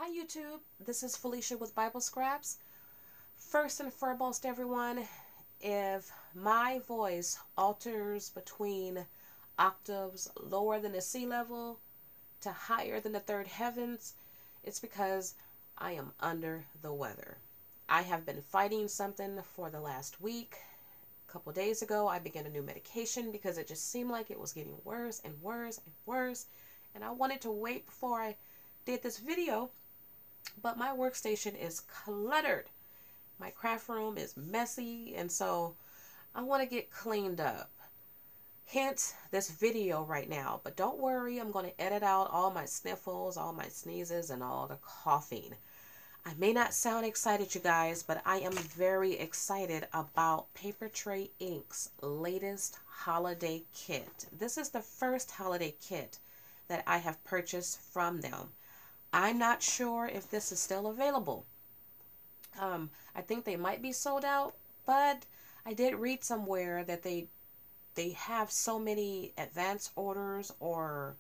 Hi YouTube, this is Felicia with Bible Scraps. First and foremost, everyone, if my voice alters between octaves lower than the sea level to higher than the third heavens, it's because I am under the weather. I have been fighting something for the last week. A couple days ago, I began a new medication because it just seemed like it was getting worse and worse and worse. And I wanted to wait before I did this video, but my workstation is cluttered. My craft room is messy, and so I want to get cleaned up. Hence this video right now. But don't worry, I'm going to edit out all my sniffles, all my sneezes, and all the coughing. I may not sound excited, you guys, but I am very excited about Papertrey Inc.'s latest holiday kit. This is the first holiday kit that I have purchased from them. I'm not sure if this is still available. I think they might be sold out, but I did read somewhere that they have so many advance orders or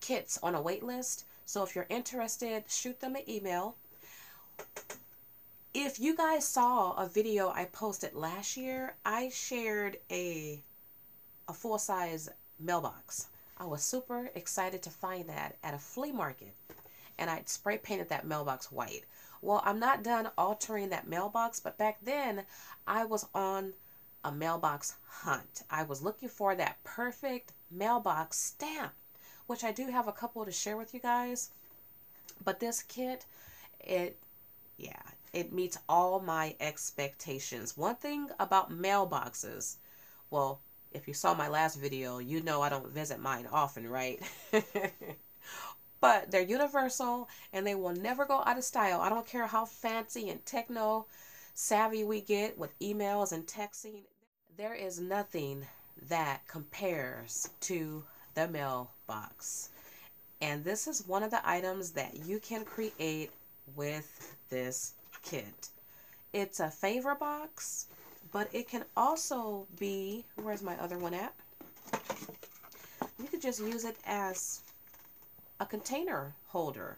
kits on a wait list. So if you're interested, shoot them an email. If you guys saw a video I posted last year, I shared a full-size mailbox. I was super excited to find that at a flea market, and I'd spray painted that mailbox white. Well, I'm not done altering that mailbox, but back then I was on a mailbox hunt. I was looking for that perfect mailbox stamp, which I do have a couple to share with you guys. But this kit, it meets all my expectations. One thing about mailboxes, well, if you saw my last video, you know I don't visit mine often, right? But they're universal and they will never go out of style. I don't care how fancy and techno savvy we get with emails and texting. There is nothing that compares to the mailbox. And this is one of the items that you can create with this kit. It's a favor box, but it can also be, where's my other one at? You could just use it as a container holder.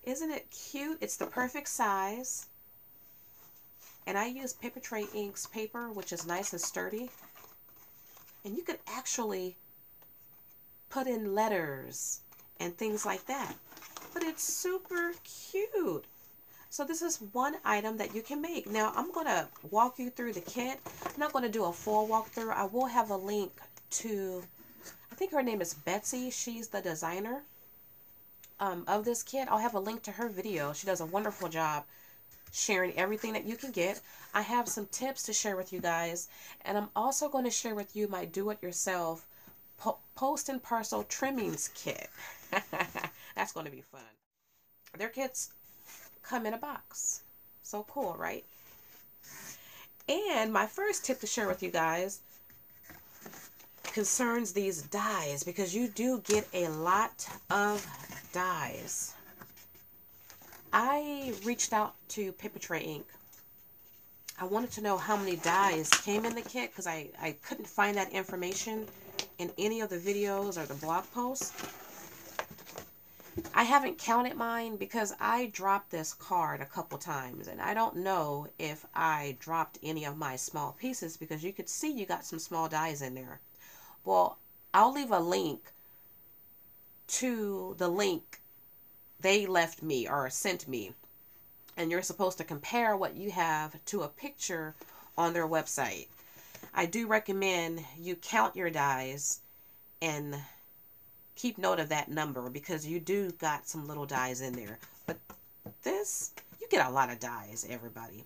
Isn't it cute? It's the perfect size. And I use Papertrey Inc.'s paper, which is nice and sturdy. And you could actually put in letters and things like that. But it's super cute. So this is one item that you can make. Now I'm going to walk you through the kit. I'm not going to do a full walkthrough. I will have a link to, I think her name is Betsy. She's the designer of this kit. I'll have a link to her video. She does a wonderful job sharing everything that you can get. I have some tips to share with you guys. And I'm also going to share with you my do-it-yourself post and parcel trimmings kit. That's going to be fun. Their kits come in a box. So cool, right? And my first tip to share with you guys concerns these dies, because you do get a lot of dies. I reached out to Papertrey Inc. I wanted to know how many dies came in the kit because I couldn't find that information in any of the videos or the blog posts. I haven't counted mine because I dropped this card a couple times, and I don't know if I dropped any of my small pieces, because you could see you got some small dies in there. Well, I'll leave a link to the link they left me or sent me, and you're supposed to compare what you have to a picture on their website. I do recommend you count your dies and keep note of that number, because you do got some little dies in there. But this, you get a lot of dies, everybody.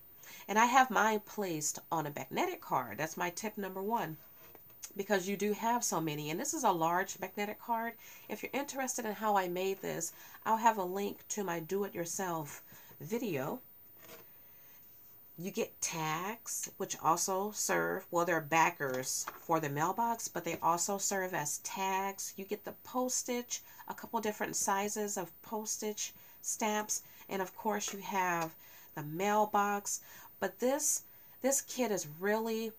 And I have mine placed on a magnetic card. That's my tip number one, because you do have so many. And this is a large magnetic card. If you're interested in how I made this, I'll have a link to my do-it-yourself video. You get tags, which also serve, well, they're backers for the mailbox, but they also serve as tags. You get the postage, a couple different sizes of postage stamps, and of course you have the mailbox. But this kit is really,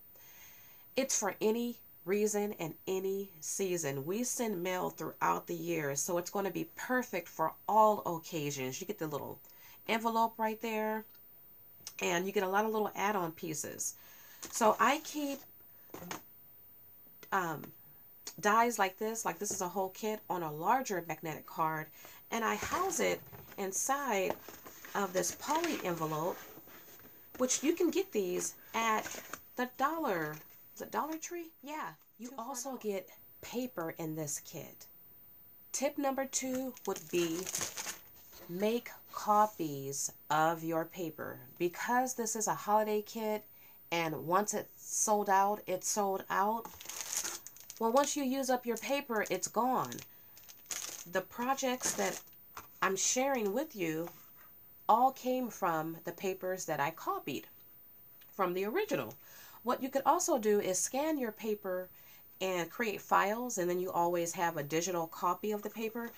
it's for any reason and any season. We send mail throughout the year, so it's going to be perfect for all occasions. You get the little envelope right there, and you get a lot of little add-on pieces. So I keep um, dies like this is a whole kit on a larger magnetic card, and I house it inside of this poly envelope, which you can get these at the is it Dollar Tree? Yeah. You also get paper in this kit. Tip number 2 would be make copies of your paper. Because this is a holiday kit and once it's sold out, it's sold out. Well, once you use up your paper, it's gone. The projects that I'm sharing with you all came from the papers that I copied from the original. What you could also do is scan your paper and create files, and then you always have a digital copy of the paper.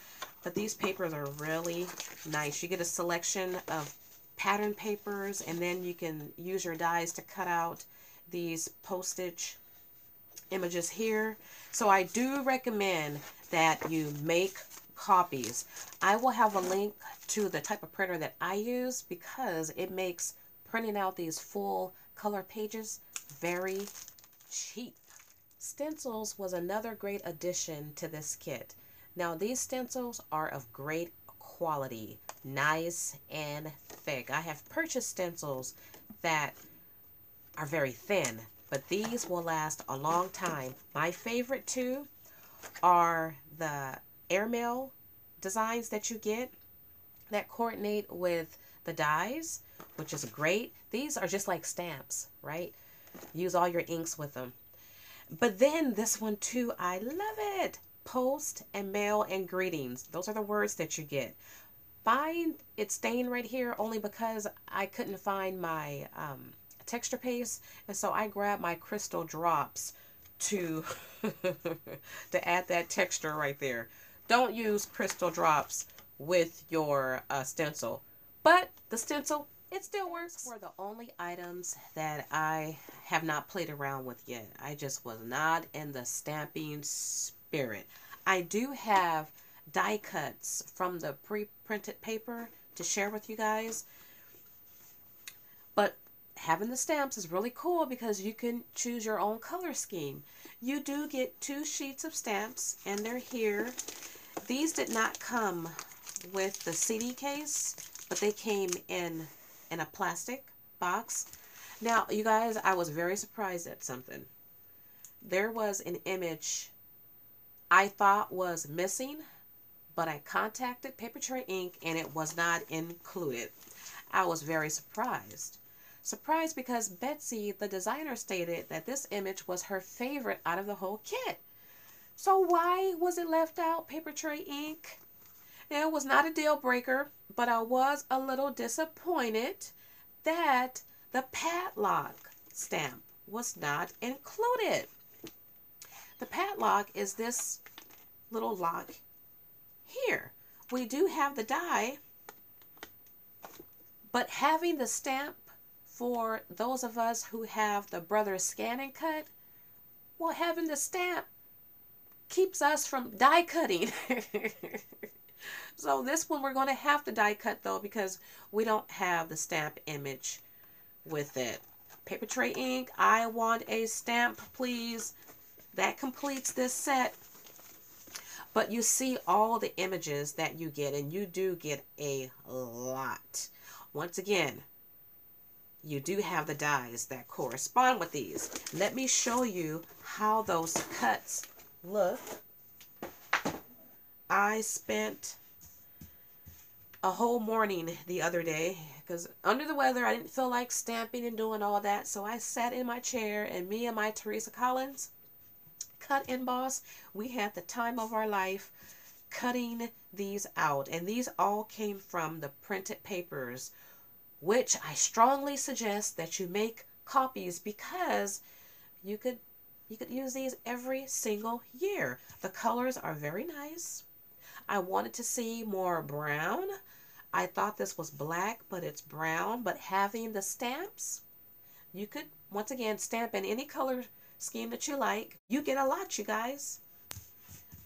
But these papers are really nice. You get a selection of pattern papers, and then you can use your dies to cut out these postage images here. So I do recommend that you make copies. I will have a link to the type of printer that I use because it makes printing out these full color pages very cheap. Stencils was another great addition to this kit. Now these stencils are of great quality, nice and thick. I have purchased stencils that are very thin, but these will last a long time. My favorite two are the airmail designs that you get that coordinate with the dies, which is great. These are just like stamps, right? Use all your inks with them. But then this one too, I love it. Post and mail and greetings. Those are the words that you get. Find it's staying right here only because I couldn't find my texture paste, and so I grabbed my crystal drops to to add that texture right there. Don't use crystal drops with your stencil, but the stencil, it still works. Were the only items that I have not played around with yet. I just was not in the stamping spirit. I do have die cuts from the pre-printed paper to share with you guys, but having the stamps is really cool because you can choose your own color scheme. You do get 2 sheets of stamps, and they're here. These did not come with the CD case, but they came in a plastic box. Now, you guys, I was very surprised at something. There was an image I thought was missing, but I contacted Papertrey Inc. and it was not included. I was very surprised. Surprised because Betsy, the designer, stated that this image was her favorite out of the whole kit. So why was it left out, Papertrey Inc.? It was not a deal breaker, but I was a little disappointed that the padlock stamp was not included. The padlock is this little lock here. We do have the die, but having the stamp for those of us who have the Brothers Scan and Cut, well, having the stamp keeps us from die cutting. So this one we're going to have to die cut though because we don't have the stamp image with it. Papertrey Inc., I want a stamp, please. That completes this set. But you see all the images that you get, and you do get a lot. Once again, you do have the dies that correspond with these. Let me show you how those cuts look. I spent a whole morning the other day because under the weather, I didn't feel like stamping and doing all that. So I sat in my chair, and me and my Teresa Collins cut emboss. We had the time of our life cutting these out, and these all came from the printed papers, which I strongly suggest that you make copies because you could use these every single year. The colors are very nice. I wanted to see more brown. I thought this was black, but it's brown. But having the stamps, you could once again stamp in any color scheme that you like. You get a lot, you guys.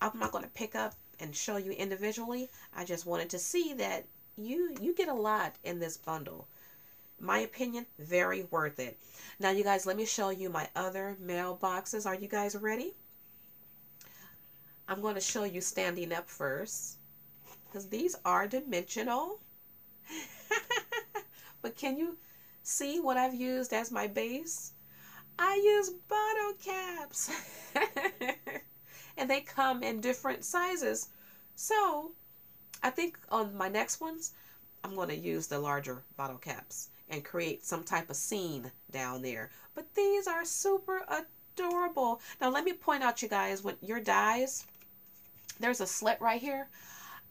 I'm not going to pick up and show you individually. I just wanted to see that you get a lot in this bundle. My opinion, very worth it. Now, you guys, let me show you my other mailboxes. Are you guys ready? I'm going to show you standing up first, because these are dimensional. But can you see what I've used as my base? I use bottle caps. And they come in different sizes. So I think on my next ones, I'm going to use the larger bottle caps and create some type of scene down there. But these are super adorable. Now let me point out, you guys, when your dies, there's a slit right here.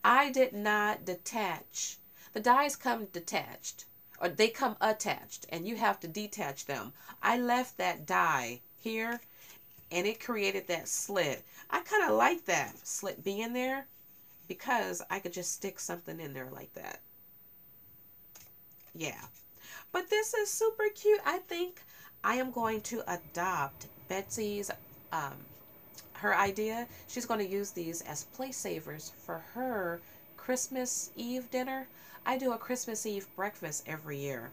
I did not detach. The dies come detached, or they come attached, and you have to detach them. I left that die here, and it created that slit. I kind of like that slit being there because I could just stick something in there like that. Yeah. But this is super cute. I think I am going to adopt Betsy's her idea. She's going to use these as place savers for her Christmas Eve dinner. I do a Christmas Eve breakfast every year,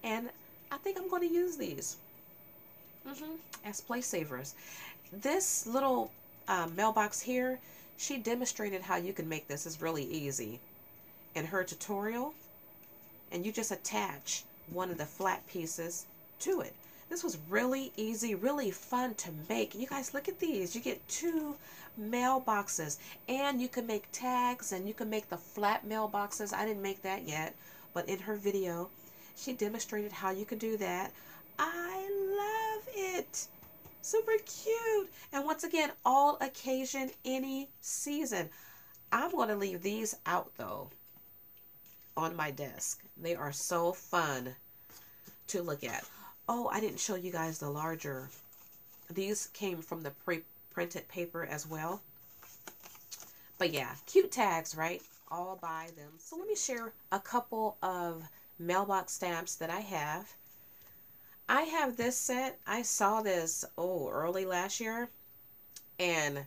and I think I'm going to use these as place savers. This little mailbox here, she demonstrated how you can make this. It's really easy in her tutorial, and you just attach one of the flat pieces to it. This was really easy, really fun to make. You guys, look at these. You get 2 mailboxes, and you can make tags, and you can make the flat mailboxes. I didn't make that yet, but in her video, she demonstrated how you could do that. I love it. Super cute. And once again, all occasion, any season. I'm going to leave these out, though, on my desk. They are so fun to look at. Oh, I didn't show you guys the larger. These came from the pre-printed paper as well. But yeah, cute tags, right? All by them. So let me share a couple of mailbox stamps that I have. I have this set. I saw this, early last year. And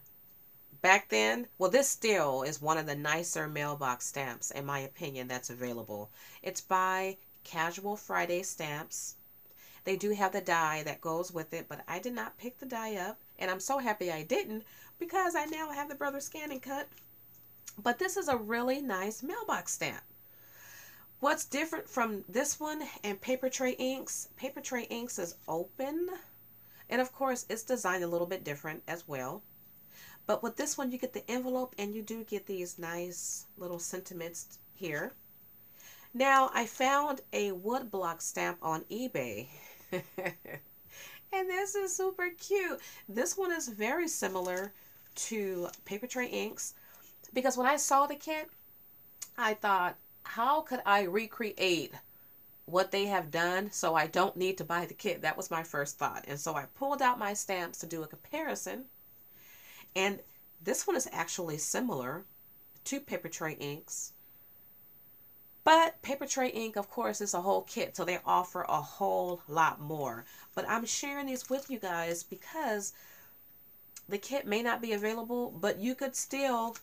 back then, well, this still is one of the nicer mailbox stamps, in my opinion, that's available. It's by Casual Friday Stamps. They do have the die that goes with it, but I did not pick the die up, and I'm so happy I didn't because I now have the Brother Scan and Cut. But this is a really nice mailbox stamp. What's different from this one and Papertrey Inks? Papertrey Inks is open, and of course it's designed a little bit different as well. But with this one, you get the envelope, and you do get these nice little sentiments here. Now, I found a wood block stamp on eBay. And this is super cute. This one is very similar to Papertrey Inks, because when I saw the kit, I thought, how could I recreate what they have done so I don't need to buy the kit? That was my first thought. And so I pulled out my stamps to do a comparison. And this one is actually similar to Papertrey Inks. But Papertrey Ink, of course, is a whole kit, so they offer a whole lot more. But I'm sharing these with you guys because the kit may not be available, but you could still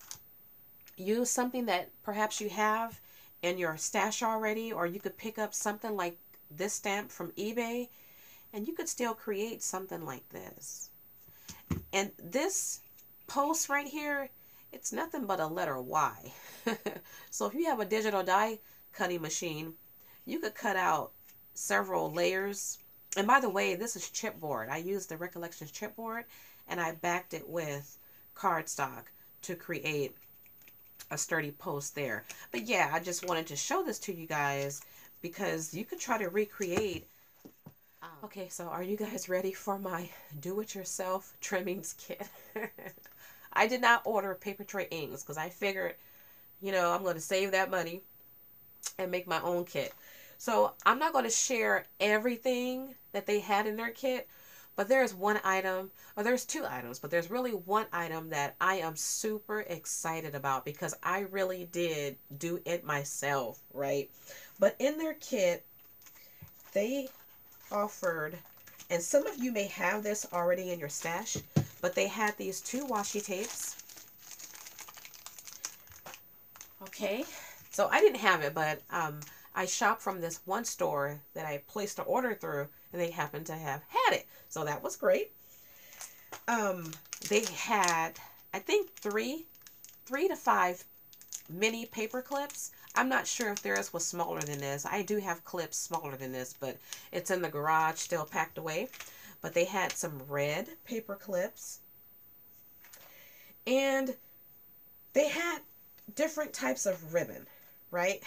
use something that perhaps you have in your stash already, or you could pick up something like this stamp from eBay, and you could still create something like this. And this post right here, it's nothing but a letter Y. So if you have a digital die cutting machine, you could cut out several layers. And by the way, this is chipboard. I used the Recollections chipboard, and I backed it with cardstock to create a sturdy post there. But yeah, I just wanted to show this to you guys because you could try to recreate. Okay, so are you guys ready for my do-it-yourself trimmings kit? I did not order Papertrey Inks because I figured, I'm going to save that money and make my own kit. So I'm not going to share everything that they had in their kit, but there's one item, or there's 2 items, but there's really one item that I am super excited about because I really did do it myself, right? But in their kit, they offered And some of you may have this already in your stash, but they had these 2 washi tapes. Okay, so I didn't have it, but I shopped from this one store that I placed an order through, and they happened to have had it. So that was great. They had, I think, three to 5 mini paper clips. I'm not sure if theirs was smaller than this. I do have clips smaller than this, but it's in the garage still packed away. But they had some red paper clips. And they had different types of ribbon, right?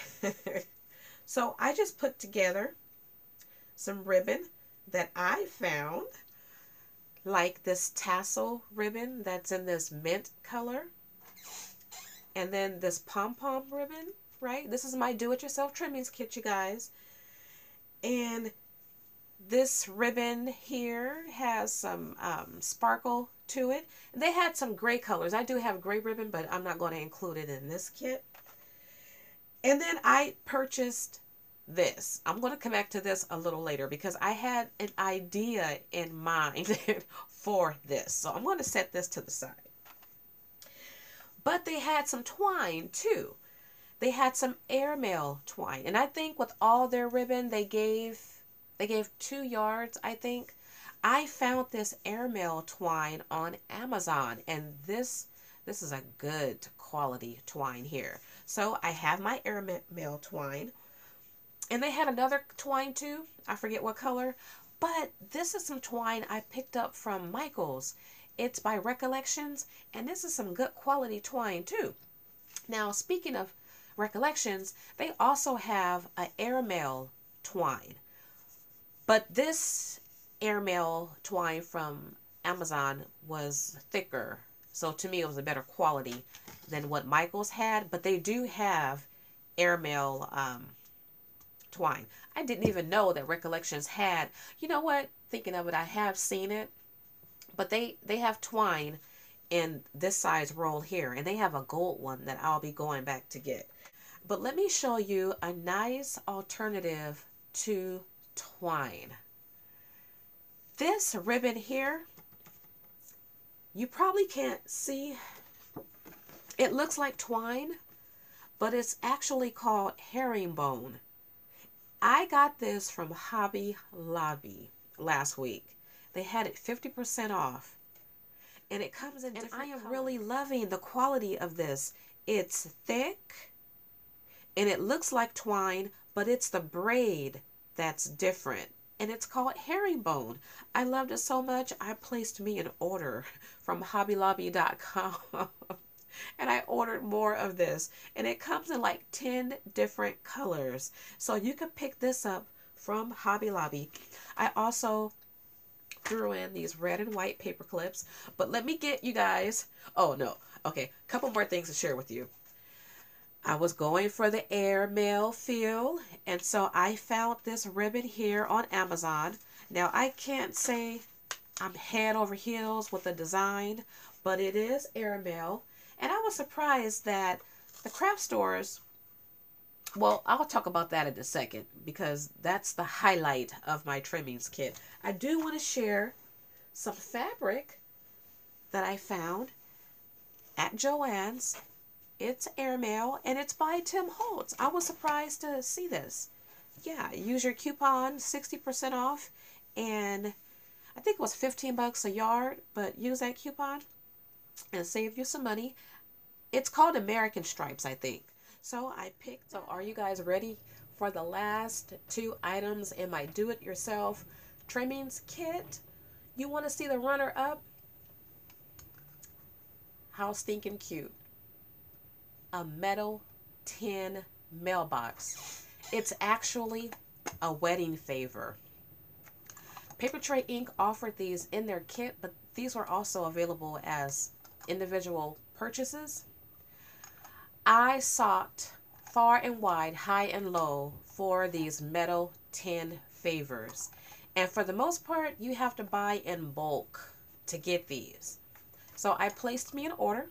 So I just put together some ribbon that I found, like this tassel ribbon that's in this mint color. And then this pom-pom ribbon, right? This is my do-it-yourself trimmings kit, you guys. And this ribbon here has some sparkle to it. They had some gray colors. I do have gray ribbon, but I'm not going to include it in this kit. And then I purchased this. I'm going to come back to this a little later because I had an idea in mind for this. So I'm going to set this to the side. But they had some twine too. They had some airmail twine. And I think with all their ribbon, they gave 2 yards, I think. I found this airmail twine on Amazon. And this is a good quality twine here. So I have my airmail twine. And they had another twine too. I forget what color. But this is some twine I picked up from Michael's. It's by Recollections, and this is some good quality twine too. Now, speaking of Recollections, they also have an airmail twine. But this airmail twine from Amazon was thicker. So to me, it was a better quality than what Michael's had. But they do have airmail twine. I didn't even know that Recollections had, you know what? Thinking of it, I have seen it. But they have twine in this size roll here. And they have a gold one that I'll be going back to get. But let me show you a nice alternative to twine. This ribbon here, you probably can't see. It looks like twine, but it's actually called herringbone. I got this from Hobby Lobby last week. They had it 50% off. And it comes in different colors. And I am really loving the quality of this. It's thick. And it looks like twine. But it's the braid that's different. And it's called herringbone. I loved it so much. I placed me an order from hobbylobby.com. And I ordered more of this. And it comes in like 10 different colors. So you can pick this up from Hobby Lobby. I also threw in these red and white paper clips. But let me get you guys. Oh, no. Okay. A couple more things to share with you. I was going for the airmail feel. And so I found this ribbon here on Amazon. Now, I can't say I'm head over heels with the design. But it is airmail. And I was surprised that the craft stores, well, I'll talk about that in a second because that's the highlight of my trimmings kit. I do want to share some fabric that I found at Joann's. It's airmail and it's by Tim Holtz. I was surprised to see this. Yeah, use your coupon, 60% off, and I think it was 15 bucks a yard, but use that coupon and save you some money. It's called American Stripes, I think. So I picked. So are you guys ready for the last 2 items in my do-it-yourself trimmings kit? You want to see the runner-up? How stinking cute. A metal tin mailbox. It's actually a wedding favor. Papertrey Inc. offered these in their kit, but these were also available as individual purchases. I sought far and wide, high and low for these metal tin favors. And for the most part, you have to buy in bulk to get these. So I placed me an order.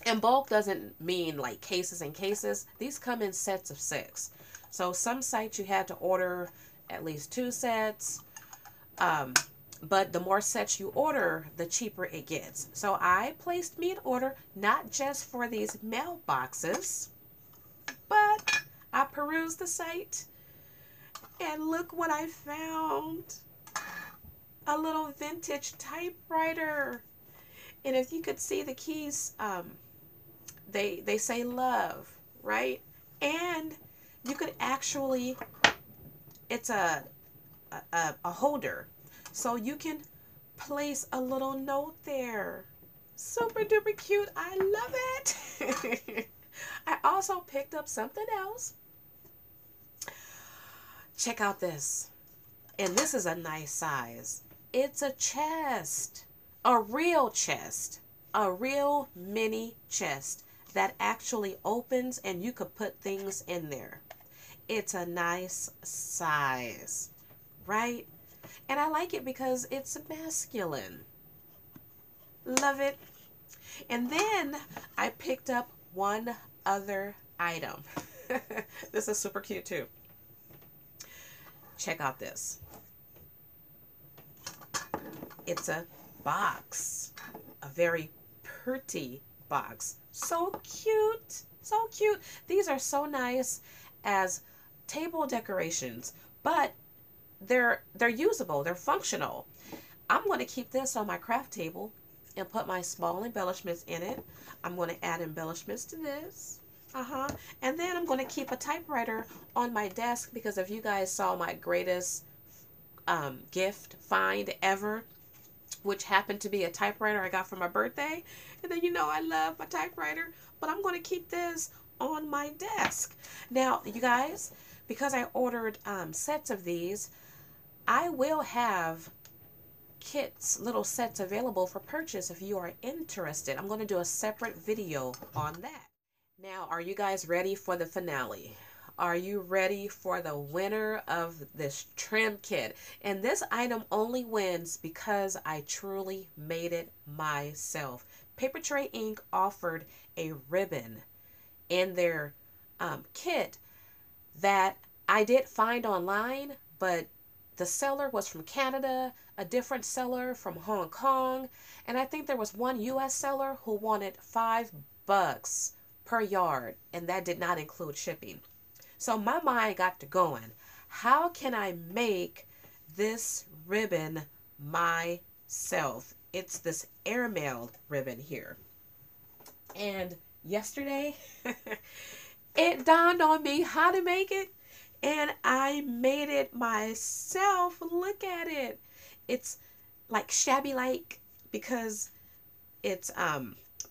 And bulk doesn't mean like cases and cases. These come in sets of 6. So some sites you had to order at least 2 sets. But the more sets you order, the cheaper it gets. So I placed me an order, not just for these mailboxes, but I perused the site and look what I found. A little vintage typewriter. And if you could see the keys, they say love, right? And you could actually, it's a holder. So you can place a little note there. Super duper cute. I love it. I also picked up something else. Check out this. And this is a nice size. It's a chest. A real chest. A real mini chest that actually opens and you could put things in there. It's a nice size, right? And I like it because it's masculine. Love it. And then I picked up one other item. This is super cute too. Check out this. It's a box. A very pretty box. So cute. So cute. These are so nice as table decorations, but they're usable, they're functional. I'm going to keep this on my craft table and put my small embellishments in it. I'm going to add embellishments to this. And then I'm going to keep a typewriter on my desk because if you guys saw my greatest gift find ever, which happened to be a typewriter I got for my birthday, and then you know I love my typewriter, but I'm going to keep this on my desk. Now, you guys, because I ordered sets of these, I will have kits, little sets available for purchase if you are interested. I'm going to do a separate video on that. Now, are you guys ready for the finale? Are you ready for the winner of this trim kit? And this item only wins because I truly made it myself. Papertrey Inc. offered a ribbon in their kit that I did find online, but the seller was from Canada, a different seller from Hong Kong, and I think there was one US seller who wanted $5 per yard, and that did not include shipping. So my mind got to going. How can I make this ribbon myself? It's this airmail ribbon here. And yesterday, it dawned on me how to make it, and I made it myself. Look at it. It's like shabby like because it's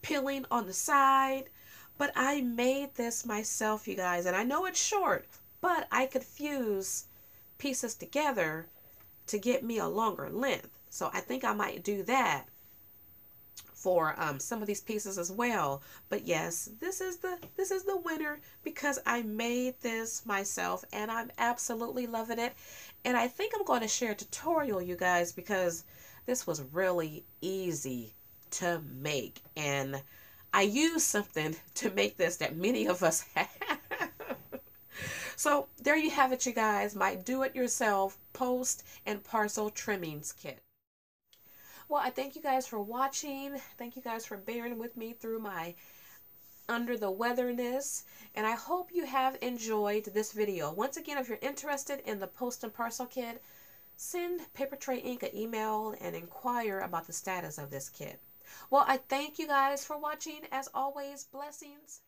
peeling on the side, but I made this myself, you guys, and I know it's short, but I could fuse pieces together to get me a longer length. So I think I might do that for some of these pieces as well. But yes, this is the winner because I made this myself and I'm absolutely loving it. And I think I'm going to share a tutorial, you guys, because this was really easy to make, and I used something to make this that many of us have. So there you have it, you guys, my do-it-yourself post and parcel trimmings kit. Well, I thank you guys for watching. Thank you guys for bearing with me through my under the weatherness, and I hope you have enjoyed this video. Once again, if you're interested in the post and parcel kit, send Papertrey Inc. an email and inquire about the status of this kit. Well, I thank you guys for watching. As always, blessings.